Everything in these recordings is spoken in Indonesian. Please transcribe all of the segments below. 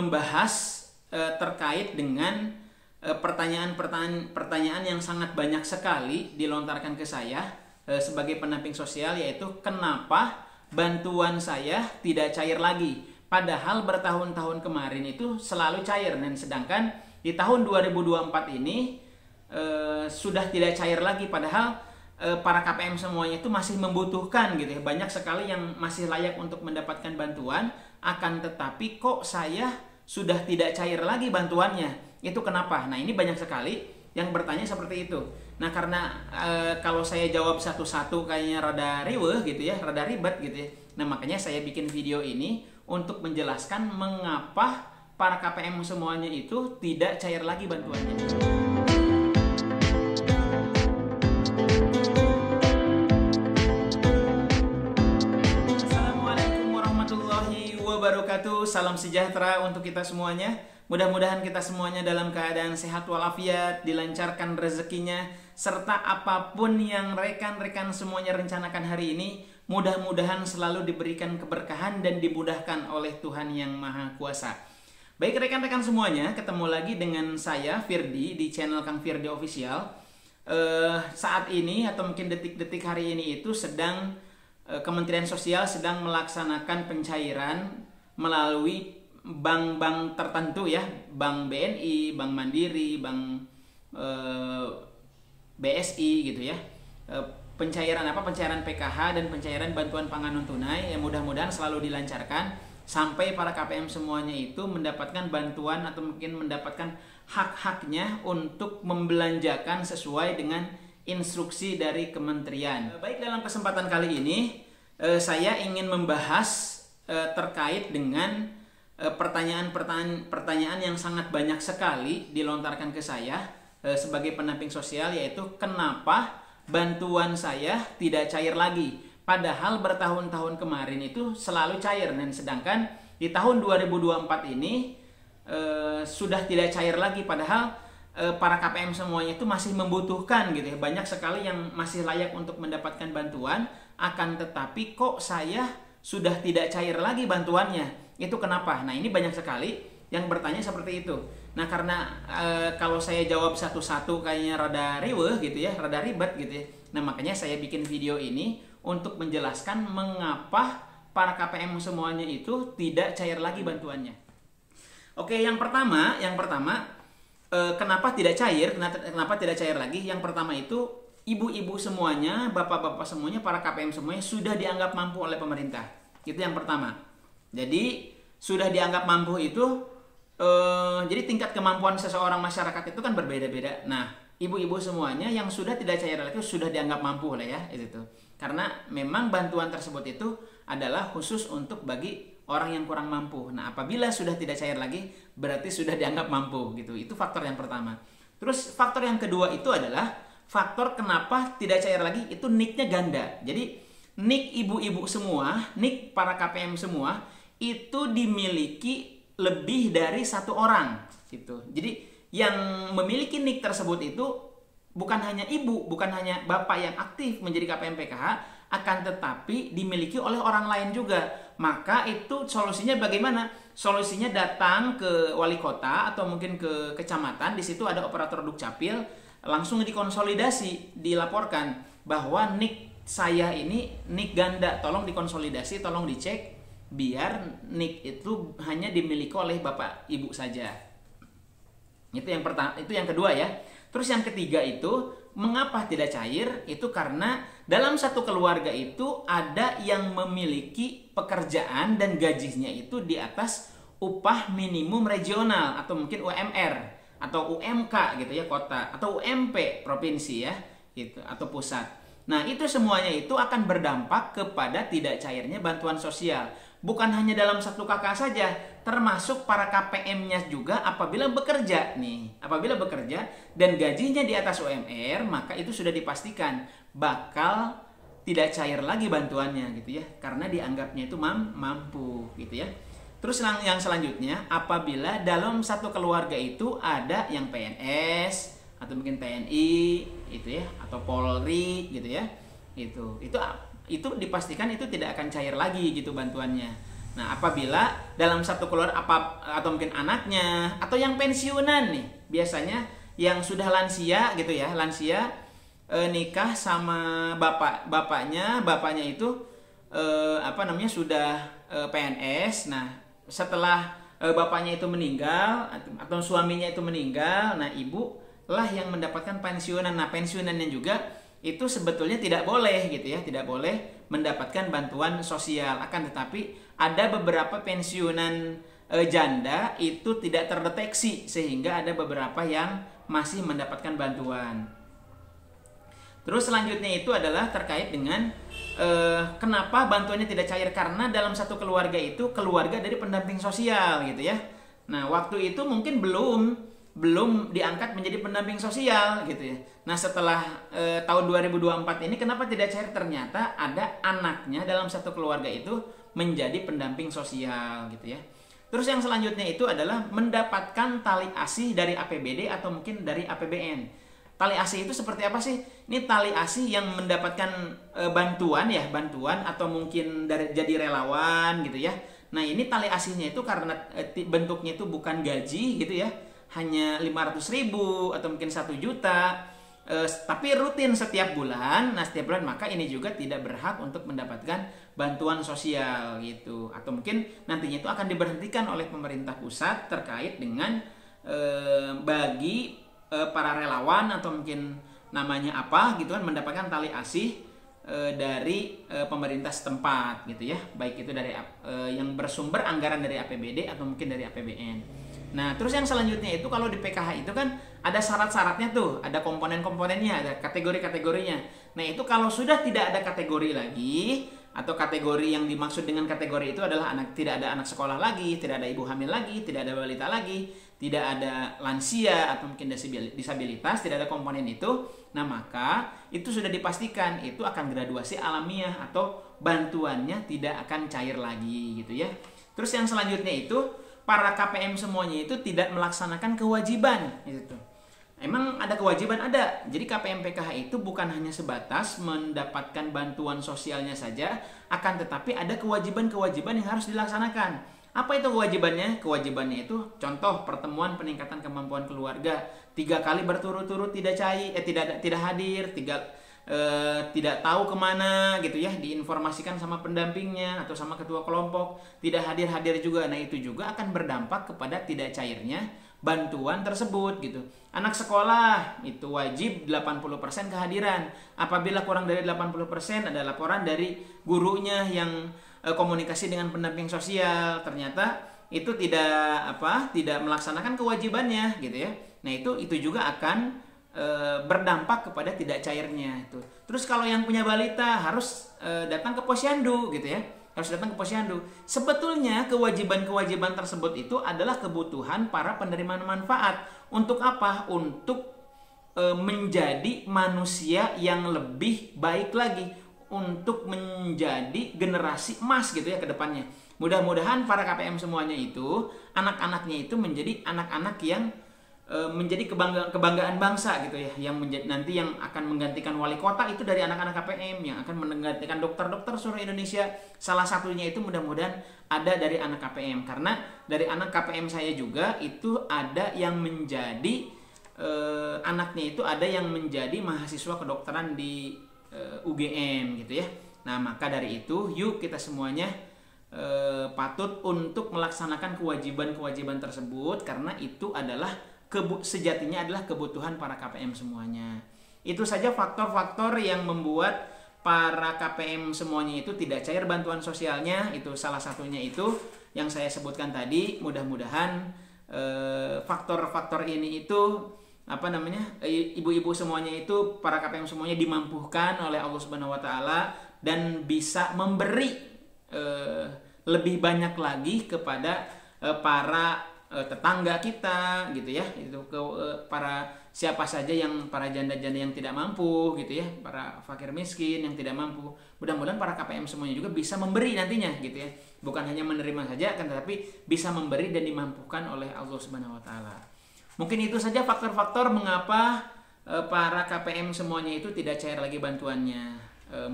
membahas terkait dengan pertanyaan yang sangat banyak sekali dilontarkan ke saya sebagai pendamping sosial, yaitu kenapa bantuan saya tidak cair lagi, padahal bertahun-tahun kemarin itu selalu cair, dan sedangkan di tahun 2024 ini sudah tidak cair lagi, padahal para KPM semuanya itu masih membutuhkan gitu ya. Banyak sekali yang masih layak untuk mendapatkan bantuan, akan tetapi kok saya sudah tidak cair lagi bantuannya. Itu kenapa? Nah, ini banyak sekali yang bertanya seperti itu. Nah, karena kalau saya jawab satu-satu kayaknya rada riweuh gitu ya, rada ribet gitu ya. Nah, makanya saya bikin video ini untuk menjelaskan mengapa para KPM semuanya itu tidak cair lagi bantuannya. Assalamualaikum warahmatullahi wabarakatuh. Salam sejahtera untuk kita semuanya. Mudah-mudahan kita semuanya dalam keadaan sehat walafiat, dilancarkan rezekinya, serta apapun yang rekan-rekan semuanya rencanakan hari ini, mudah-mudahan selalu diberikan keberkahan dan dimudahkan oleh Tuhan Yang Maha Kuasa. Baik rekan-rekan semuanya, ketemu lagi dengan saya Firdi di channel Kang Firdi Official. Saat ini atau mungkin detik-detik hari ini itu sedang Kementerian Sosial sedang melaksanakan pencairan melalui bank-bank tertentu ya, Bank BNI, Bank Mandiri, Bank BSI gitu ya. Pencairan PKH dan pencairan bantuan pangan non tunai yang mudah-mudahan selalu dilancarkan sampai para KPM semuanya itu mendapatkan bantuan atau mungkin mendapatkan hak-haknya untuk membelanjakan sesuai dengan instruksi dari kementerian. Baik, dalam kesempatan kali ini saya ingin membahas terkait dengan pertanyaan yang sangat banyak sekali dilontarkan ke saya sebagai pendamping sosial, yaitu kenapa bantuan saya tidak cair lagi, padahal bertahun-tahun kemarin itu selalu cair, dan sedangkan di tahun 2024 ini sudah tidak cair lagi, padahal para KPM semuanya itu masih membutuhkan gitu ya. Banyak sekali yang masih layak untuk mendapatkan bantuan, akan tetapi kok saya sudah tidak cair lagi bantuannya. Itu kenapa? Nah, ini banyak sekali yang bertanya seperti itu. Nah, karena kalau saya jawab satu-satu kayaknya rada riweuh gitu ya, rada ribet gitu ya. Nah, makanya saya bikin video ini untuk menjelaskan mengapa para KPM semuanya itu tidak cair lagi bantuannya. Oke, yang pertama kenapa tidak cair? Kenapa tidak cair lagi? Yang pertama itu ibu-ibu semuanya, bapak-bapak semuanya, para KPM semuanya sudah dianggap mampu oleh pemerintah. Itu yang pertama. Jadi sudah dianggap mampu itu, jadi tingkat kemampuan seseorang masyarakat itu kan berbeda-beda. Nah, ibu-ibu semuanya yang sudah tidak cair lagi itu sudah dianggap mampu lah ya, itu tuh. Karena memang bantuan tersebut itu adalah khusus untuk bagi orang yang kurang mampu. Nah, apabila sudah tidak cair lagi, berarti sudah dianggap mampu gitu. Itu faktor yang pertama. Terus faktor yang kedua itu adalah faktor kenapa tidak cair lagi, itu nicknya ganda. Jadi nick ibu-ibu semua, nick para KPM semua itu dimiliki lebih dari satu orang gitu. Jadi yang memiliki nick tersebut itu bukan hanya ibu, bukan hanya bapak yang aktif menjadi KPM PKH, akan tetapi dimiliki oleh orang lain juga. Maka itu solusinya bagaimana? Solusinya datang ke wali kota atau mungkin ke kecamatan, di situ ada operator Dukcapil, langsung dikonsolidasi, dilaporkan bahwa nick saya ini nick ganda, tolong dikonsolidasi, tolong dicek biar nick itu hanya dimiliki oleh bapak ibu saja. Itu yang pertama, itu yang kedua ya. Terus yang ketiga itu mengapa tidak cair? Itu karena dalam satu keluarga itu ada yang memiliki pekerjaan dan gajinya itu di atas upah minimum regional atau mungkin UMR atau UMK gitu ya, kota, atau UMP provinsi ya, gitu, atau pusat. Nah, itu semuanya itu akan berdampak kepada tidak cairnya bantuan sosial. Bukan hanya dalam satu kakak saja, termasuk para KPM-nya juga apabila bekerja nih. Apabila bekerja dan gajinya di atas UMR, maka itu sudah dipastikan bakal tidak cair lagi bantuannya gitu ya. Karena dianggapnya itu mampu gitu ya. Terus yang selanjutnya, apabila dalam satu keluarga itu ada yang PNS atau mungkin TNI itu ya, atau Polri gitu ya. Itu dipastikan itu tidak akan cair lagi gitu bantuannya. Nah, apabila dalam satu keluarga atau mungkin anaknya atau yang pensiunan nih, biasanya yang sudah lansia gitu ya, lansia nikah sama bapaknya itu sudah PNS. Nah, setelah bapaknya itu meninggal atau suaminya itu meninggal, nah ibu lah yang mendapatkan pensiunan. Nah, pensiunannya juga itu sebetulnya tidak boleh gitu ya, tidak boleh mendapatkan bantuan sosial. Akan tetapi ada beberapa pensiunan janda itu tidak terdeteksi sehingga ada beberapa yang masih mendapatkan bantuan. Terus selanjutnya itu adalah terkait dengan kenapa bantuannya tidak cair, karena dalam satu keluarga itu keluarga dari pendamping sosial gitu ya. Nah, waktu itu mungkin belum diangkat menjadi pendamping sosial gitu ya. Nah, setelah tahun 2024 ini kenapa tidak cair? Ternyata ada anaknya dalam satu keluarga itu menjadi pendamping sosial gitu ya. Terus yang selanjutnya itu adalah mendapatkan tali asih dari APBD atau mungkin dari APBN. Tali asih itu seperti apa sih? Ini tali asih yang mendapatkan bantuan atau mungkin jadi relawan gitu ya. Nah, ini tali asihnya itu karena bentuknya itu bukan gaji gitu ya, hanya 500.000 atau mungkin 1 juta, tapi rutin setiap bulan. Nah, setiap bulan, maka ini juga tidak berhak untuk mendapatkan bantuan sosial gitu. Atau mungkin nantinya itu akan diberhentikan oleh pemerintah pusat terkait dengan bagi para relawan atau mungkin namanya apa gitu kan, mendapatkan tali asih dari pemerintah setempat gitu ya, baik itu dari yang bersumber anggaran dari APBD atau mungkin dari APBN. Nah, terus yang selanjutnya itu kalau di PKH itu kan ada syarat-syaratnya tuh, ada komponen-komponennya, ada kategori-kategorinya. Nah, itu kalau sudah tidak ada kategori lagi, atau kategori yang dimaksud dengan kategori itu adalah tidak ada anak sekolah lagi, tidak ada ibu hamil lagi, tidak ada balita lagi, tidak ada lansia atau mungkin disabilitas, tidak ada komponen itu. Nah, maka itu sudah dipastikan itu akan graduasi alamiah atau bantuannya tidak akan cair lagi gitu ya. Terus yang selanjutnya itu para KPM semuanya itu tidak melaksanakan kewajiban gitu. Emang ada kewajiban? Ada. Jadi KPM PKH itu bukan hanya sebatas mendapatkan bantuan sosialnya saja, akan tetapi ada kewajiban-kewajiban yang harus dilaksanakan. Apa itu kewajibannya? Kewajibannya itu contoh pertemuan peningkatan kemampuan keluarga 3 kali berturut-turut tidak hadir, tidak tahu kemana gitu ya, diinformasikan sama pendampingnya atau sama ketua kelompok, tidak hadir juga. Nah, itu juga akan berdampak kepada tidak cairnya bantuan tersebut gitu. Anak sekolah itu wajib 80% kehadiran. Apabila kurang dari 80% ada laporan dari gurunya yang komunikasi dengan pendamping sosial, ternyata itu tidak melaksanakan kewajibannya gitu ya. Nah, itu juga akan berdampak kepada tidak cairnya itu. Terus kalau yang punya balita harus datang ke posyandu gitu ya. Harus datang ke posyandu. Sebetulnya kewajiban-kewajiban tersebut itu adalah kebutuhan para penerima manfaat. Untuk apa? Untuk menjadi manusia yang lebih baik lagi, untuk menjadi generasi emas gitu ya ke depannya. Mudah-mudahan para KPM semuanya itu, anak-anaknya itu menjadi anak-anak yang menjadi kebanggaan bangsa gitu ya, yang nanti yang akan menggantikan wali kota itu dari anak-anak KPM, yang akan menggantikan dokter-dokter seluruh Indonesia. Salah satunya itu mudah-mudahan ada dari anak KPM, karena dari anak KPM saya juga itu ada yang menjadi anaknya itu ada yang menjadi mahasiswa kedokteran di UGM gitu ya. Nah, maka dari itu yuk kita semuanya patut untuk melaksanakan kewajiban-kewajiban tersebut, karena itu adalah sejatinya adalah kebutuhan para KPM semuanya. Itu saja faktor-faktor yang membuat para KPM semuanya itu tidak cair bantuan sosialnya. Itu salah satunya itu yang saya sebutkan tadi. Mudah-mudahan faktor-faktor ini itu ibu-ibu semuanya itu, para KPM semuanya dimampukan oleh Allah Subhanahu wa taala dan bisa memberi lebih banyak lagi kepada para tetangga kita gitu ya, itu ke para siapa saja yang para janda-janda yang tidak mampu gitu ya, para fakir miskin yang tidak mampu. Mudah-mudahan para KPM semuanya juga bisa memberi nantinya gitu ya, bukan hanya menerima saja, akan tetapi bisa memberi dan dimampukan oleh Allah Subhanahu wa taala. Mungkin itu saja faktor-faktor mengapa para KPM semuanya itu tidak cair lagi bantuannya.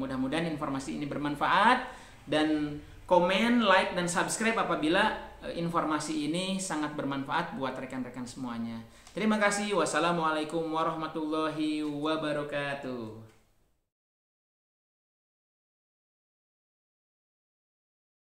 Mudah-mudahan informasi ini bermanfaat dan komen, like, dan subscribe apabila informasi ini sangat bermanfaat buat rekan-rekan semuanya. Terima kasih. Wassalamualaikum warahmatullahi wabarakatuh.